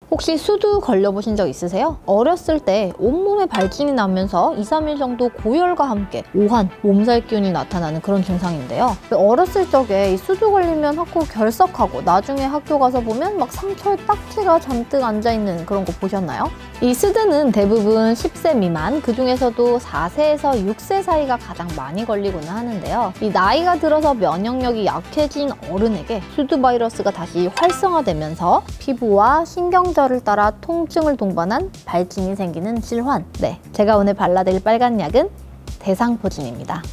혹시 수두 걸려보신 적 있으세요? 어렸을 때 온몸에 발진이 나면서 2, 3일 정도 고열과 함께 오한, 몸살 기운이 나타나는 그런 증상인데요. 어렸을 적에 이 수두 걸리면 학교 결석하고 나중에 학교 가서 보면 막 상처에 딱지가 잔뜩 앉아있는 그런 거 보셨나요? 이 스드는 대부분 10세 미만, 그 중에서도 4세에서 6세 사이가 가장 많이 걸리고는 하는데요. 이 나이가 들어서 면역력이 약해진 어른에게 수두 바이러스가 다시 활성화되면서 피부와 신경절을 따라 통증을 동반한 발진이 생기는 질환. 네, 제가 오늘 발라드릴 빨간 약은 대상포진입니다.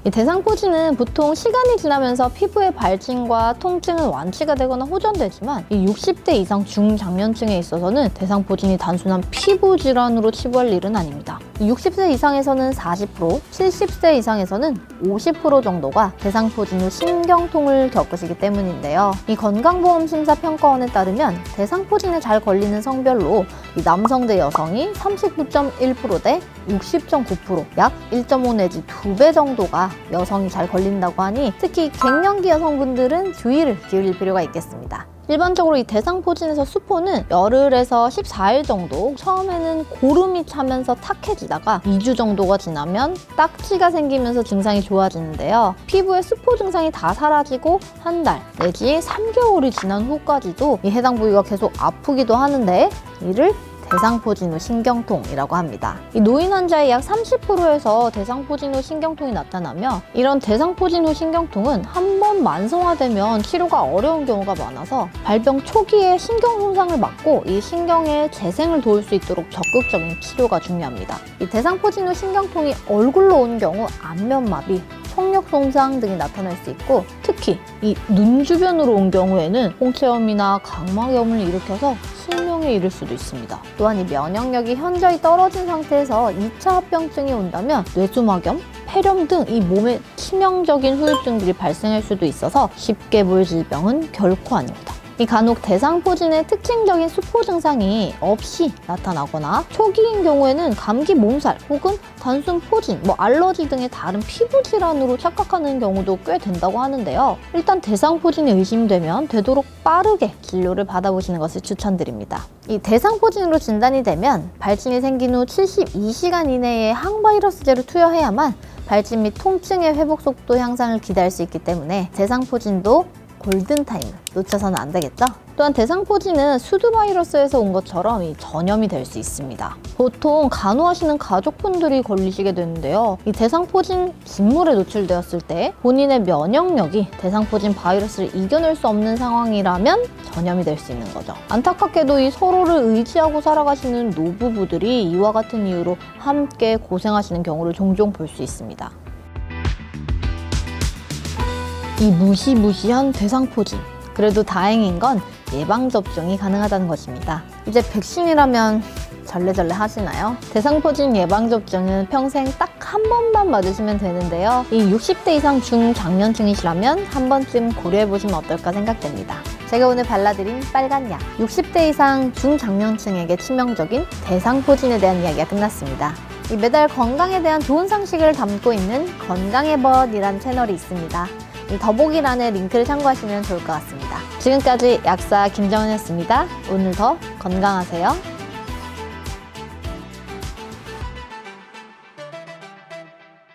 이 대상포진은 보통 시간이 지나면서 피부의 발진과 통증은 완치가 되거나 호전되지만 이 60대 이상 중장년층에 있어서는 대상포진이 단순한 피부 질환으로 치부할 일은 아닙니다. 60세 이상에서는 40%, 70세 이상에서는 50% 정도가 대상포진 후 신경통을 겪으시기 때문인데요. 이 건강보험심사평가원에 따르면 대상포진에 잘 걸리는 성별로 이 남성 대 여성이 39.1% 대 60.9%, 약 1.5 내지 2배 정도가 여성이 잘 걸린다고 하니 특히 갱년기 여성분들은 주의를 기울일 필요가 있겠습니다. 일반적으로 이 대상포진에서 수포는 열흘에서 14일 정도, 처음에는 고름이 차면서 탁해지다가 2주 정도가 지나면 딱지가 생기면서 증상이 좋아지는데요. 피부의 수포 증상이 다 사라지고 한 달 내지 3개월이 지난 후까지도 이 해당 부위가 계속 아프기도 하는데 이를 대상포진 후 신경통이라고 합니다. 이 노인 환자의 약 30%에서 대상포진 후 신경통이 나타나며 이런 대상포진 후 신경통은 한 번 만성화되면 치료가 어려운 경우가 많아서 발병 초기에 신경 손상을 막고 이 신경의 재생을 도울 수 있도록 적극적인 치료가 중요합니다. 이 대상포진 후 신경통이 얼굴로 온 경우 안면마비, 청력 손상 등이 나타날 수 있고 특히 이 눈 주변으로 온 경우에는 홍채염이나 각막염을 일으켜서 실명에 이를 수도 있습니다. 또한 이 면역력이 현저히 떨어진 상태에서 2차 합병증이 온다면 뇌수막염, 폐렴 등 이 몸에 치명적인 후유증들이 발생할 수도 있어서 쉽게 볼 질병은 결코 아닙니다. 이 간혹 대상포진의 특징적인 수포 증상이 없이 나타나거나 초기인 경우에는 감기 몸살 혹은 단순 포진, 알러지 등의 다른 피부 질환으로 착각하는 경우도 꽤 된다고 하는데요. 일단 대상포진이 의심되면 되도록 빠르게 진료를 받아보시는 것을 추천드립니다. 이 대상포진으로 진단이 되면 발진이 생긴 후 72시간 이내에 항바이러스제를 투여해야만 발진 및 통증의 회복 속도 향상을 기대할 수 있기 때문에 대상포진도 골든타임을 놓쳐서는 안 되겠죠? 또한 대상포진은 수두 바이러스에서 온 것처럼 이 전염이 될 수 있습니다. 보통 간호하시는 가족분들이 걸리시게 되는데요. 이 대상포진 진물에 노출되었을 때 본인의 면역력이 대상포진 바이러스를 이겨낼 수 없는 상황이라면 전염이 될 수 있는 거죠. 안타깝게도 이 서로를 의지하고 살아가시는 노부부들이 이와 같은 이유로 함께 고생하시는 경우를 종종 볼 수 있습니다. 이 무시무시한 대상포진, 그래도 다행인 건 예방접종이 가능하다는 것입니다. 이제 백신이라면 절레절레 하시나요? 대상포진 예방접종은 평생 딱 한 번만 맞으시면 되는데요. 이 60대 이상 중장년층이시라면 한 번쯤 고려해보시면 어떨까 생각됩니다. 제가 오늘 발라드린 빨간 약, 60대 이상 중장년층에게 치명적인 대상포진에 대한 이야기가 끝났습니다. 매달 건강에 대한 좋은 상식을 담고 있는 건강의 벗이란 채널이 있습니다. 이 더보기란에 링크를 참고하시면 좋을 것 같습니다. 지금까지 약사 김정은이었습니다. 오늘 더 건강하세요.